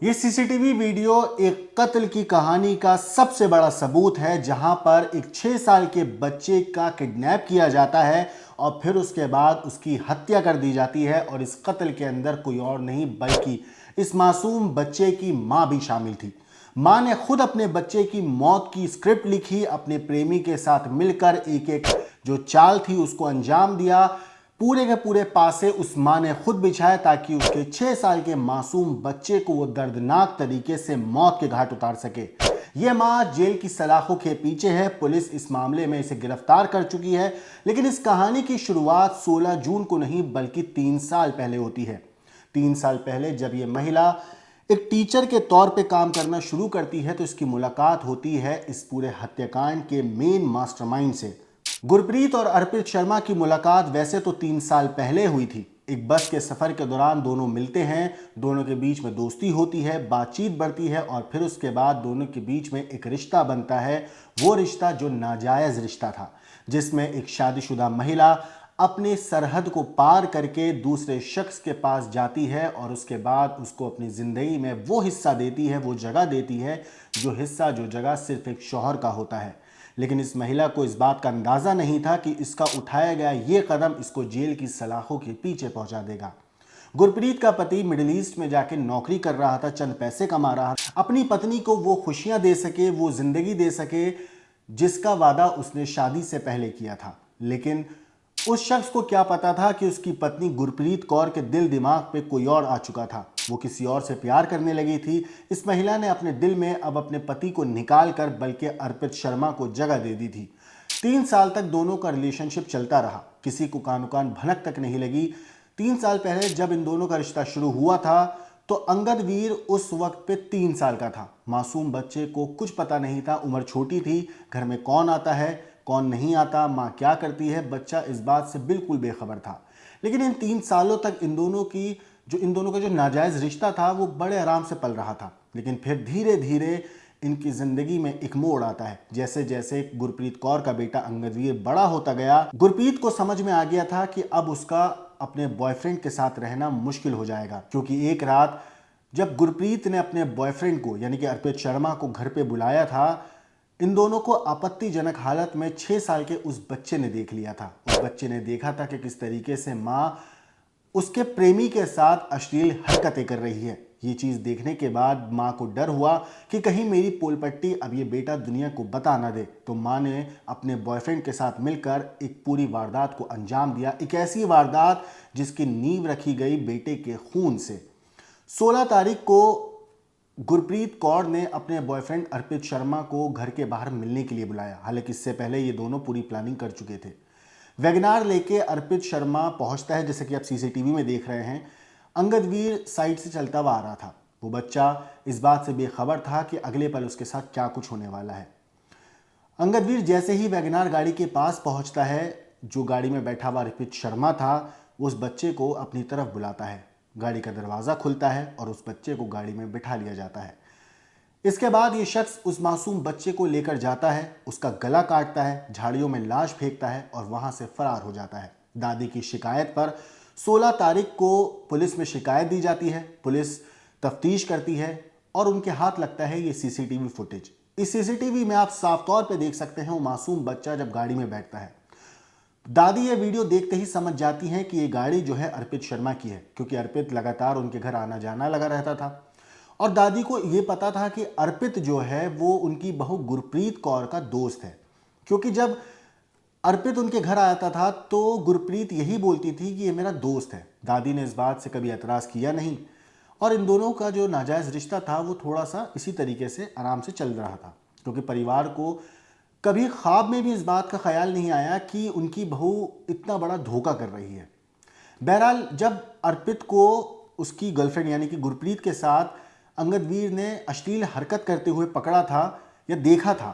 ये CCTV video एक कत्ल की कहानी का सबसे बड़ा सबूत है, जहां पर एक 6 साल के बच्चे का किडनैप किया जाता है और फिर उसके बाद उसकी हत्या कर दी जाती है। और इस कत्ल के अंदर कोई और नहीं बल्कि इस मासूम बच्चे की मां भी शामिल थी। मां ने खुद अपने बच्चे की मौत की स्क्रिप्ट लिखी, अपने प्रेमी के साथ मिलकर एक एक जो चाल थी उसको अंजाम दिया। पूरे के पूरे पासे उस मां ने खुद बिछाया ताकि उसके 6 साल के मासूम बच्चे को वो दर्दनाक तरीके से मौत के घाट उतार सके। ये मां जेल की सलाखों के पीछे है। पुलिस इस मामले में इसे गिरफ्तार कर चुकी है, लेकिन इस कहानी की शुरुआत 16 जून को नहीं बल्कि 3 साल पहले होती है। 3 साल पहले जब ये महिला एक टीचर के तौर पे काम करना शुरू करती है तो इसकी मुलाकात होती है इस पूरे हत्याकांड के मेन मास्टरमाइंड से। गुरप्रीत और अर्पित शर्मा की मुलाकात वैसे तो 3 साल पहले हुई थी। एक बस के सफर के दौरान दोनों मिलते हैं, दोनों के बीच में दोस्ती होती है, बातचीत बढ़ती है और फिर उसके बाद दोनों के बीच में एक रिश्ता बनता है। वो रिश्ता जो नाजायज रिश्ता था, जिसमें एक शादीशुदा महिला अपने सरहद को पार करके दूसरे शख्स के पास जाती है और उसके बाद उसको अपनी जिंदगी में वो हिस्सा देती है, वो जगह देती है, जो जगह सिर्फ एक शौहर का होता है। लेकिन इस महिला को इस बात का अंदाजा नहीं था कि इसका उठाया गया ये कदम इसको जेल की सलाखों के पीछे पहुंचा देगा। गुरप्रीत का पति मिडिल ईस्ट में जाके नौकरी कर रहा था, चंद पैसे कमा रहा था, अपनी पत्नी को वो खुशियां दे सके, वो जिंदगी दे सके जिसका वादा उसने शादी से पहले किया था। लेकिन उस शख्स को क्या पता था कि उसकी पत्नी गुरप्रीत कौर के दिल दिमाग पे कोई और आ चुका था, वो किसी और से प्यार करने लगी थी। इस महिला ने अपने दिल में अब अपने पति को निकाल कर बल्कि अर्पित शर्मा को जगह दे दी थी। 3 साल तक दोनों का रिलेशनशिप चलता रहा, किसी को कानो कान भनक तक नहीं लगी। 3 साल पहले जब इन दोनों का रिश्ता शुरू हुआ था तो अंगद वीर उस वक्त पे 3 साल का था। मासूम बच्चे को कुछ पता नहीं था, उम्र छोटी थी, घर में कौन आता है कौन नहीं आता, माँ क्या करती है, बच्चा इस बात से बिल्कुल बेखबर था। लेकिन इन 3 सालों तक इन दोनों का जो नाजायज रिश्ता था वो बड़े आराम से पल रहा था। लेकिन फिर धीरे धीरे इनकी जिंदगी में एक मोड़ आता है। जैसे जैसे गुरप्रीत कौर का बेटा अंगदवीर बड़ा होता गया, गुरप्रीत को समझ में आ गया था कि अब उसका अपने बॉयफ्रेंड के साथ रहना मुश्किल हो जाएगा। क्योंकि एक रात जब गुरप्रीत ने अपने बॉयफ्रेंड को यानी कि अर्पित शर्मा को घर पे बुलाया था, इन दोनों को आपत्तिजनक हालत में 6 साल के उस बच्चे ने देख लिया था। उस बच्चे ने देखा था कि किस तरीके से माँ उसके प्रेमी के साथ अश्लील हरकतें कर रही है। ये चीज़ देखने के बाद माँ को डर हुआ कि कहीं मेरी पोलपट्टी अब ये बेटा दुनिया को बता ना दे। तो माँ ने अपने बॉयफ्रेंड के साथ मिलकर एक पूरी वारदात को अंजाम दिया, एक ऐसी वारदात जिसकी नींव रखी गई बेटे के खून से। 16 तारीख को गुरप्रीत कौर ने अपने बॉयफ्रेंड अर्पित शर्मा को घर के बाहर मिलने के लिए बुलाया। हालांकि इससे पहले ये दोनों पूरी प्लानिंग कर चुके थे। वैगनार लेके अर्पित शर्मा पहुंचता है, जैसे कि आप सीसीटीवी में देख रहे हैं। अंगदवीर साइड से चलता हुआ आ रहा था। वो बच्चा इस बात से बेखबर था कि अगले पल उसके साथ क्या कुछ होने वाला है। अंगदवीर जैसे ही वैगनार गाड़ी के पास पहुंचता है, जो गाड़ी में बैठा हुआ अर्पित शर्मा था उस बच्चे को अपनी तरफ बुलाता है। गाड़ी का दरवाज़ा खुलता है और उस बच्चे को गाड़ी में बिठा लिया जाता है। इसके बाद ये शख्स उस मासूम बच्चे को लेकर जाता है, उसका गला काटता है, झाड़ियों में लाश फेंकता है और वहां से फरार हो जाता है। दादी की शिकायत पर 16 तारीख को पुलिस में शिकायत दी जाती है। पुलिस तफ्तीश करती है और उनके हाथ लगता है ये सीसीटीवी फुटेज। इस सीसीटीवी में आप साफ तौर पे देख सकते हैं वो मासूम बच्चा जब गाड़ी में बैठता है। दादी ये वीडियो देखते ही समझ जाती हैं कि ये गाड़ी जो है अर्पित शर्मा की है, क्योंकि अर्पित लगातार उनके घर आना जाना लगा रहता था। और दादी को ये पता था कि अर्पित जो है वो उनकी बहू गुरप्रीत कौर का दोस्त है, क्योंकि जब अर्पित उनके घर आता था तो गुरप्रीत यही बोलती थी कि ये मेरा दोस्त है। दादी ने इस बात से कभी एतराज़ किया नहीं और इन दोनों का जो नाजायज़ रिश्ता था वो थोड़ा सा इसी तरीके से आराम से चल रहा था, क्योंकि परिवार को कभी ख्वाब में भी इस बात का ख्याल नहीं आया कि उनकी बहू इतना बड़ा धोखा कर रही है। बहरहाल जब अर्पित को उसकी गर्लफ्रेंड यानी कि गुरप्रीत के साथ अंगदवीर ने अश्लील हरकत करते हुए पकड़ा था या देखा था,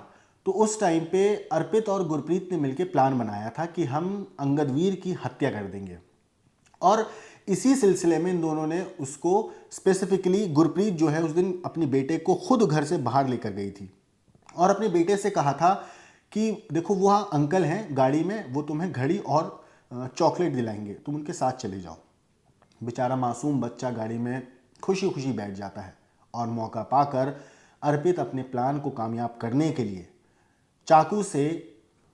तो उस टाइम पे अर्पित और गुरप्रीत ने मिलकर प्लान बनाया था कि हम अंगदवीर की हत्या कर देंगे। और इसी सिलसिले में इन दोनों ने उसको स्पेसिफिकली, गुरप्रीत जो है उस दिन अपने बेटे को खुद घर से बाहर लेकर गई थी और अपने बेटे से कहा था कि देखो वहाँ अंकल हैं गाड़ी में, वो तुम्हें घड़ी और चॉकलेट दिलाएंगे, तुम उनके साथ चले जाओ। बेचारा मासूम बच्चा गाड़ी में खुशी खुशी बैठ जाता है और मौका पाकर अर्पित अपने प्लान को कामयाब करने के लिए चाकू से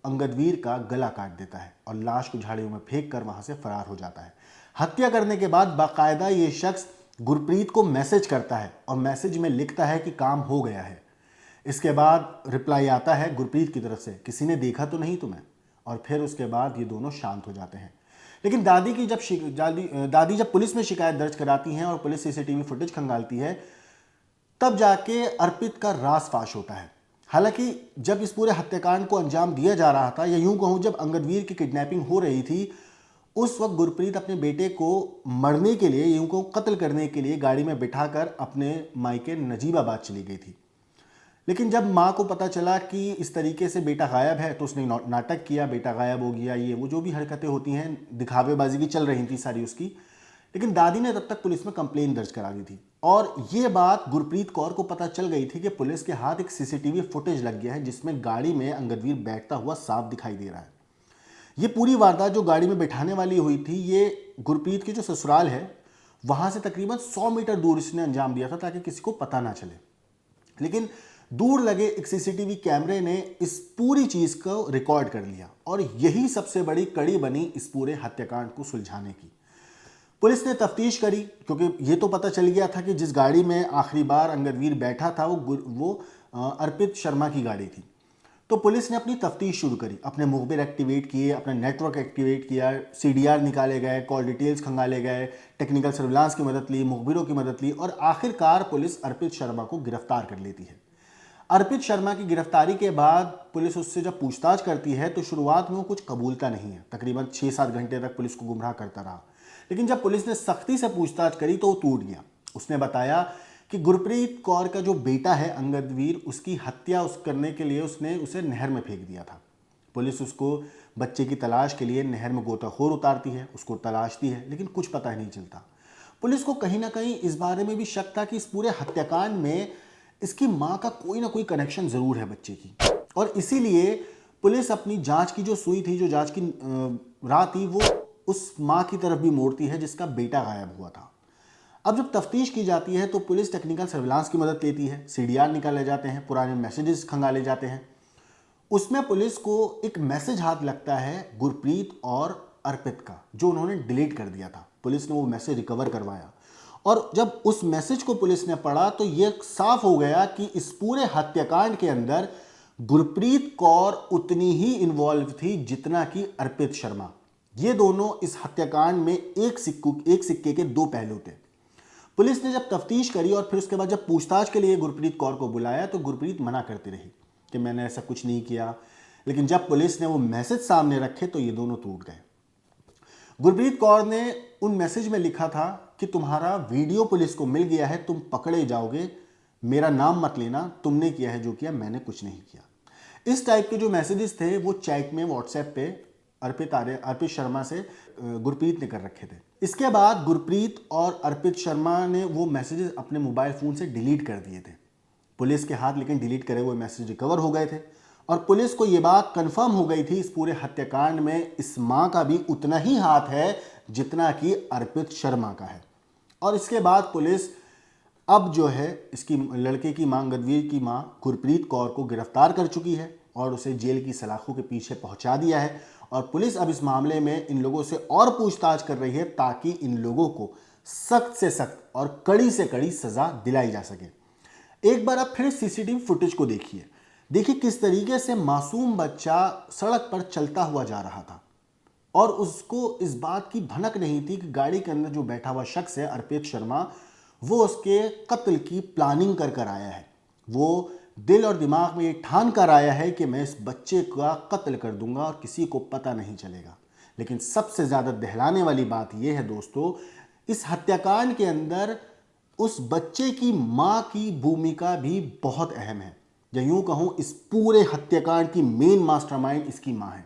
अंगदवीर का गला काट देता है और लाश को झाड़ियों में फेंक कर वहां से फरार हो जाता है। हत्या करने के बाद बाकायदा ये शख्स गुरप्रीत को मैसेज करता है और मैसेज में लिखता है कि काम हो गया है। इसके बाद रिप्लाई आता है गुरप्रीत की तरफ से, किसी ने देखा तो नहीं तुम्हें? और फिर उसके बाद ये दोनों शांत हो जाते हैं। लेकिन दादी जब पुलिस में शिकायत दर्ज कराती हैं और पुलिस सीसीटीवी फुटेज खंगालती है, तब जाके अर्पित का राज फाश होता है। हालांकि जब इस पूरे हत्याकांड को अंजाम दिया जा रहा था, या यूं कहूं जब अंगदवीर की किडनैपिंग हो रही थी, उस वक्त गुरप्रीत अपने बेटे को मरने के लिए, यूं कहूं कत्ल करने के लिए गाड़ी में बिठाकर अपने मायके नजीबाबाद चली गई थी। लेकिन जब माँ को पता चला कि इस तरीके से बेटा गायब है, तो उसने नाटक किया, बेटा गायब हो गया, ये वो जो भी हरकतें होती हैं, दिखावेबाजी की चल रही थी सारी उसकी। लेकिन दादी ने तब तक पुलिस में कंप्लेन दर्ज करा दी थी और ये बात गुरप्रीत कौर को पता चल गई थी कि पुलिस के हाथ एक सीसीटीवी फुटेज लग गया है जिसमें गाड़ी में अंगदवीर बैठता हुआ साफ दिखाई दे रहा है। ये पूरी वारदात जो गाड़ी में बैठाने वाली हुई थी, ये गुरप्रीत की जो ससुराल है वहां से तकरीबन 100 मीटर दूर इसने अंजाम दिया था ताकि किसी को पता ना चले। लेकिन दूर लगे एक सीसीटीवी कैमरे ने इस पूरी चीज को रिकॉर्ड कर लिया और यही सबसे बड़ी कड़ी बनी इस पूरे हत्याकांड को सुलझाने की। पुलिस ने तफ्तीश करी क्योंकि ये तो पता चल गया था कि जिस गाड़ी में आखिरी बार अंगदवीर बैठा था वो अर्पित शर्मा की गाड़ी थी। तो पुलिस ने अपनी तफ्तीश शुरू करी, अपने मुखबिर एक्टिवेट किए, अपना नेटवर्क एक्टिवेट किया, सीडीआर निकाले गए, कॉल डिटेल्स खंगाले गए, टेक्निकल सर्विलांस की मदद ली, मुखबिरों की मदद ली और आखिरकार पुलिस अर्पित शर्मा को गिरफ्तार कर लेती है। अर्पित शर्मा की गिरफ्तारी के बाद पुलिस उससे जब पूछताछ करती है तो शुरुआत में वो कुछ कबूलता नहीं है, तकरीबन 6-7 घंटे तक पुलिस को गुमराह करता रहा। लेकिन जब पुलिस ने सख्ती से पूछताछ करी तो वो टूट गया। उसने बताया कि गुरप्रीत कौर का जो बेटा है अंगदवीर, उसकी हत्या करने के लिए उसने उसे नहर में फेंक दिया था। पुलिस उसको बच्चे की तलाश के लिए नहर में गोताखोर उतारती है, उसको तलाशती है, लेकिन कुछ पता ही नहीं चलता। पुलिस को कहीं ना कहीं इस बारे में भी शक था कि इस पूरे हत्याकांड में इसकी माँ का कोई ना कोई कनेक्शन जरूर है बच्चे की, और इसीलिए पुलिस अपनी जांच की जो सुई थी, जो जांच की राह थी, वो उस माँ की तरफ भी मोड़ती है जिसका बेटा गायब हुआ था। अब जब तफ्तीश की जाती है तो पुलिस टेक्निकल सर्विलांस की मदद लेती है, सीडीआर निकाले जाते हैं, पुराने मैसेजेस खंगाले जाते हैं। उसमें पुलिस को एक मैसेज हाथ लगता है गुरप्रीत और अर्पित का, जो उन्होंने डिलीट कर दिया था। पुलिस ने वो मैसेज रिकवर करवाया और जब उस मैसेज को पुलिस ने पढ़ा तो ये साफ हो गया कि इस पूरे हत्याकांड के अंदर गुरप्रीत कौर उतनी ही इन्वॉल्व थी जितना कि अर्पित शर्मा। ये दोनों इस हत्याकांड में एक सिक्के के दो पहलू थे। पुलिस ने जब तफ्तीश करी और फिर उसके बाद जब पूछताछ के लिए गुरप्रीत कौर को बुलाया तो गुरप्रीत मना करती रही कि मैंने ऐसा कुछ नहीं किया। लेकिन जब पुलिस ने वो मैसेज सामने रखे तो ये दोनों टूट गए। गुरप्रीत कौर ने उन मैसेज में लिखा था कि तुम्हारा वीडियो पुलिस को मिल गया है, तुम पकड़े जाओगे, मेरा नाम मत लेना, तुमने किया है जो किया, मैंने कुछ नहीं किया। इस टाइप के जो मैसेजेस थे वो चैट में व्हाट्सएप पे अर्पित शर्मा से गुरप्रीत ने कर रखे थे। इसके बाद गुरप्रीत और अर्पित शर्मा ने वो मैसेजेस अपने मोबाइल फ़ोन से डिलीट कर दिए थे पुलिस के हाथ, लेकिन डिलीट करे हुए मैसेज रिकवर हो गए थे और पुलिस को ये बात कंफर्म हो गई थी इस पूरे हत्याकांड में इस माँ का भी उतना ही हाथ है जितना कि अर्पित शर्मा का है। और इसके बाद पुलिस अब जो है इसकी लड़के की मां, अंगदवीर की मां गुरप्रीत कौर को गिरफ्तार कर चुकी है और उसे जेल की सलाखों के पीछे पहुंचा दिया है और पुलिस अब इस मामले में इन लोगों से और पूछताछ कर रही है ताकि इन लोगों को सख्त से सख्त और कड़ी से कड़ी सजा दिलाई जा सके। एक बार आप फिर सीसीटीवी फुटेज को देखिए किस तरीके से मासूम बच्चा सड़क पर चलता हुआ जा रहा था और उसको इस बात की भनक नहीं थी कि गाड़ी के अंदर जो बैठा हुआ शख्स है अर्पित शर्मा, वो उसके कत्ल की प्लानिंग कर कर आया है। वो दिल और दिमाग में ये ठान कर आया है कि मैं इस बच्चे का कत्ल कर दूंगा और किसी को पता नहीं चलेगा। लेकिन सबसे ज़्यादा दहलाने वाली बात यह है दोस्तों, इस हत्याकांड के अंदर उस बच्चे की माँ की भूमिका भी बहुत अहम है, या यूं कहूँ इस पूरे हत्याकांड की मेन मास्टरमाइंड इसकी माँ है।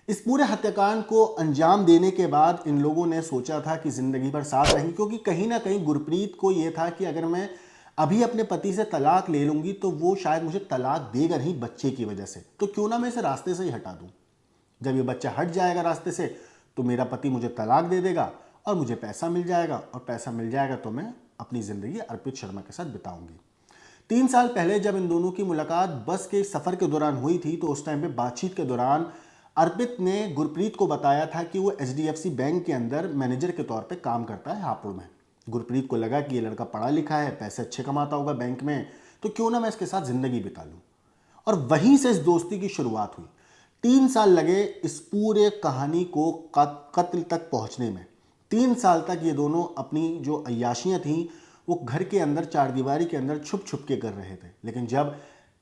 इस पूरे हत्याकांड को अंजाम देने के बाद इन लोगों ने सोचा था कि जिंदगी भर साथ रहेंगे, क्योंकि कहीं ना कहीं गुरप्रीत को यह था कि अगर मैं अभी अपने पति से तलाक ले लूंगी तो वो शायद मुझे तलाक देगा नहीं बच्चे की वजह से, तो क्यों ना मैं इसे रास्ते से ही हटा दूं। जब ये बच्चा हट जाएगा रास्ते से तो मेरा पति मुझे तलाक दे देगा और मुझे पैसा मिल जाएगा, और पैसा मिल जाएगा तो मैं अपनी जिंदगी अर्पित शर्मा के साथ बिताऊंगी। 3 साल पहले जब इन दोनों की मुलाकात बस के सफर के दौरान हुई थी तो उस टाइम पे बातचीत के दौरान अर्पित ने गुरप्रीत को बताया था कि वो HDFC बैंक के अंदर मैनेजर के तौर पे काम करता है हापुड़ में। गुरप्रीत को लगा कि ये लड़का पढ़ा लिखा है, पैसे अच्छे कमाता होगा बैंक में, तो क्यों ना मैं इसके साथ जिंदगी बिता लूं। और वहीं से इस दोस्ती की शुरुआत हुई। 3 साल लगे इस पूरे कहानी को कत्ल तक पहुंचने में। 3 साल तक ये दोनों अपनी जो अय्याशियां थी वो घर के अंदर चारदीवारी के अंदर छुप छुप के कर रहे थे। लेकिन जब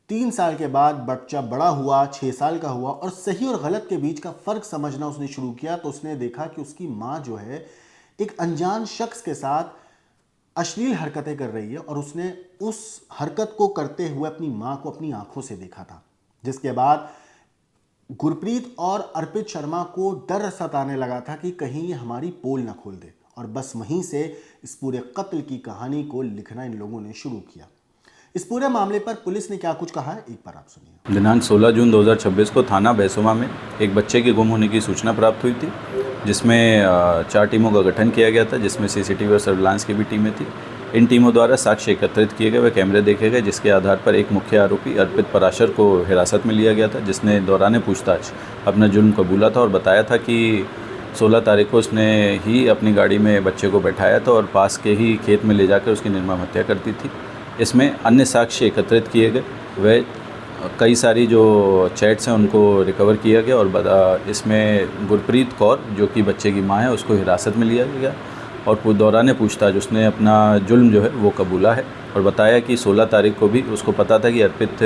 3 साल के बाद बच्चा बड़ा हुआ, 6 साल का हुआ और सही और गलत के बीच का फर्क समझना उसने शुरू किया तो उसने देखा कि उसकी माँ जो है एक अनजान शख्स के साथ अश्लील हरकतें कर रही है और उसने उस हरकत को करते हुए अपनी माँ को अपनी आंखों से देखा था। जिसके बाद गुरप्रीत और अर्पित शर्मा को डर सताने लगा था कि कहीं ये हमारी पोल ना खोल दे, और बस वहीं से इस पूरे कत्ल की कहानी को लिखना इन लोगों ने शुरू किया। इस पूरे मामले पर पुलिस ने क्या कुछ कहा है, एक बार आप सुनिए। दिनांक 16 जून 2026 को थाना बैसोमा में एक बच्चे के गुम होने की सूचना प्राप्त हुई थी, जिसमें 4 टीमों का गठन किया गया था, जिसमें CCTV और सर्विलांस की भी टीमें थी। इन टीमों द्वारा साक्ष्य एकत्रित किए गए, वे कैमरे देखे गए, जिसके आधार पर एक मुख्य आरोपी अर्पित पराशर को हिरासत में लिया गया था, जिसने दौरान पूछताछ अपना जुर्म कबूला था और बताया था कि 16 तारीख को उसने ही अपनी गाड़ी में बच्चे को बैठाया था और पास के ही खेत में ले जाकर उसकी निर्मम हत्या कर दी थी। इसमें अन्य साक्ष्य एकत्रित किए गए, वे कई सारी जो चैट्स हैं उनको रिकवर किया गया और इसमें गुरप्रीत कौर जो कि बच्चे की माँ है उसको हिरासत में लिया गया और दौरान पूछताछ उसने अपना जुल्म जो है वो कबूला है और बताया कि 16 तारीख को भी उसको पता था कि अर्पित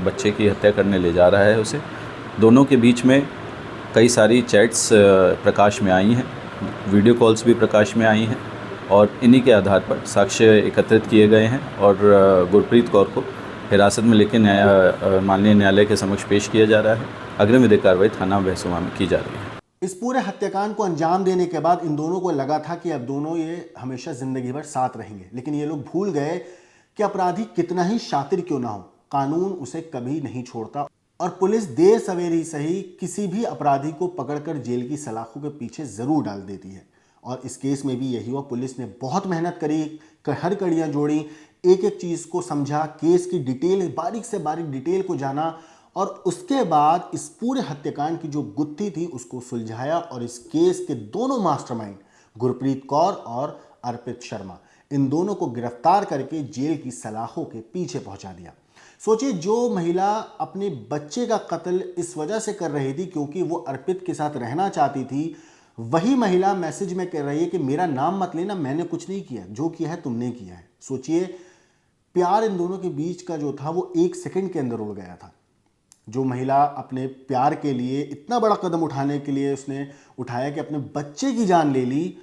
बच्चे की हत्या करने ले जा रहा है उसे। दोनों के बीच में कई सारी चैट्स प्रकाश में आई हैं, वीडियो कॉल्स भी प्रकाश में आई हैं और इन्हीं के आधार पर साक्ष्य एकत्रित किए गए हैं और गुरप्रीत कौर को हिरासत में लेकर माननीय न्यायालय के समक्ष पेश किया जा रहा है। अग्रिम विधिक कार्रवाई थाना बैसोमा में की जा रही है। इस पूरे हत्याकांड को अंजाम देने के बाद इन दोनों को लगा था कि अब दोनों ये हमेशा जिंदगी भर साथ रहेंगे, लेकिन ये लोग भूल गए कि अपराधी कितना ही शातिर क्यों ना हो, कानून उसे कभी नहीं छोड़ता और पुलिस देर सवेर ही सही किसी भी अपराधी को पकड़कर जेल की सलाखों के पीछे जरूर डाल देती है। और इस केस में भी यही हुआ। पुलिस ने बहुत मेहनत करी, हर कड़ियां जोड़ी, एक एक चीज को समझा, केस की डिटेल, बारीक से बारीक डिटेल को जाना और उसके बाद इस पूरे हत्याकांड की जो गुत्थी थी उसको सुलझाया और इस केस के दोनों मास्टरमाइंड गुरप्रीत कौर और अर्पित शर्मा, इन दोनों को गिरफ्तार करके जेल की सलाखों के पीछे पहुंचा दिया। सोचिए, जो महिला अपने बच्चे का कत्ल इस वजह से कर रही थी क्योंकि वो अर्पित के साथ रहना चाहती थी, वही महिला मैसेज में कह रही है कि मेरा नाम मत लेना, मैंने कुछ नहीं किया, जो किया है तुमने किया है। सोचिए, प्यार इन दोनों के बीच का जो था वो 1 सेकंड के अंदर उड़ गया था। जो महिला अपने प्यार के लिए इतना बड़ा कदम उठाने के लिए उसने उठाया कि अपने बच्चे की जान ले ली,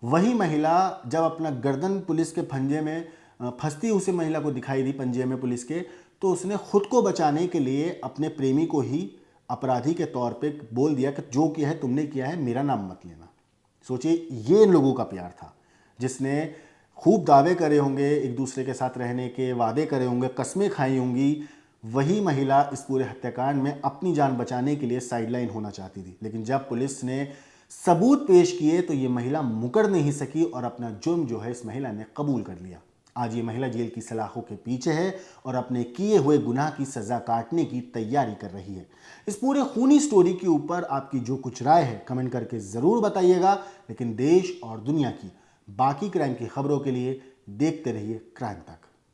वही महिला जब अपना गर्दन पुलिस के पंजे में फंसती उसे महिला को दिखाई दी पंजे में पुलिस के, तो उसने खुद को बचाने के लिए अपने प्रेमी को ही अपराधी के तौर पे बोल दिया कि जो किया है तुमने किया है, मेरा नाम मत लेना। सोचिए, ये इन लोगों का प्यार था जिसने खूब दावे करे होंगे, एक दूसरे के साथ रहने के वादे करे होंगे, कस्में खाई होंगी। वही महिला इस पूरे हत्याकांड में अपनी जान बचाने के लिए साइडलाइन होना चाहती थी, लेकिन जब पुलिस ने सबूत पेश किए तो ये महिला मुकर नहीं सकी और अपना जुर्म जो है इस महिला ने कबूल कर लिया। आज ये महिला जेल की सलाखों के पीछे है और अपने किए हुए गुनाह की सजा काटने की तैयारी कर रही है। इस पूरे खूनी स्टोरी के ऊपर आपकी जो कुछ राय है कमेंट करके ज़रूर बताइएगा, लेकिन देश और दुनिया की बाकी क्राइम की खबरों के लिए देखते रहिए क्राइम तक।